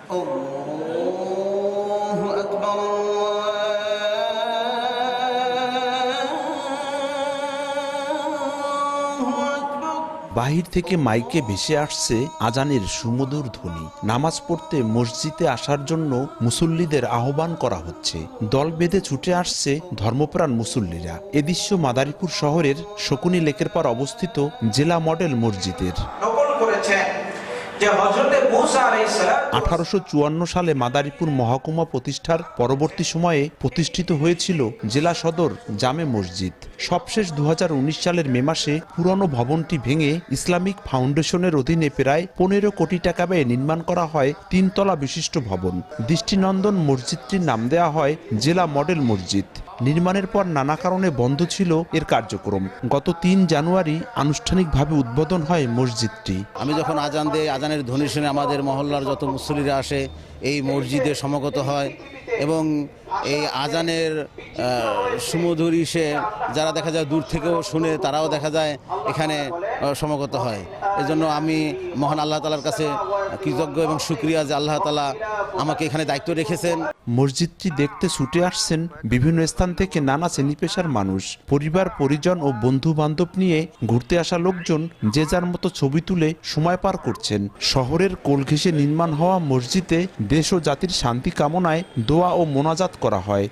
আল্লাহু আকবার। বাহির থেকে মাইকে ভেসে আসছে আজানের সুমধুর ধ্বনি। নামাজ পড়তে মসজিদে আসার জন্য মুসল্লিদের আহ্বান করা হচ্ছে। দল বেঁধে ছুটে আসছে ধর্মপ্রাণ মুসল্লিরা। এ দৃশ্য মাদারীপুর শহরের শকুনি লেকের পার অবস্থিত জেলা মডেল মসজিদের। নকল করেছেন যে হযরতে মূসা আলাইহিস সালাম 1854 সালে মাদারীপুর মহকুমা প্রতিষ্ঠার পরবর্তী সময়ে প্রতিষ্ঠিত হয়েছিল জেলা সদর জামে মসজিদ। সবশেষ 2019 সালের মে মাসে পুরনো ভবনটি ভেঙে ইসলামিক ফাউন্ডেশনের অধীনে প্রায় 15 কোটি টাকা ব্যয়ে নির্মাণ করা হয় 3 তলা বিশিষ্ট ভবন। দৃষ্টিনন্দন মসজিদটির নাম দেওয়া হয় জেলা মডেল মসজিদ। নির্মাণের পর নানা কারণে বন্ধ ছিল এর কার্যক্রম। গত 3 জানুয়ারি আনুষ্ঠানিকভাবে উদ্বোধন হয় মসজিদটি। আমি যখন আজান দেই, আজানের ধ্বনি শুনে আমাদের মহল্লার যত মুসল্লিরা আসে এই মসজিদে সমবেত হয় এবং এই আজানের সুমধুর ইসে যারা দেখা যায় দূর থেকেও শুনে তারাও দেখা যায় এখানে সমবেত হয়। এজন্য আমি মহান আল্লাহ তাআলার কাছে কৃতজ্ঞ এবং শুকরিয়া যে আল্লাহ তাআলা আমাকে এখানে দায়িত্ব রেখেছেন। মসজিদটি দেখতে ছুটে আসছেন বিভিন্ন স্থান থেকে নানা শ্রেণী পেশার মানুষ। পরিবার পরিজন ও বন্ধু বান্ধব নিয়ে ঘুরতে আসা লোকজন যে যার মতো ছবি তুলে সময় পার করছেন। শহরের কোল ঘেঁষে নির্মাণ হওয়া মসজিদে দেশ ও জাতির শান্তি কামনায় দোয়া ও মোনাজাত করা হয়।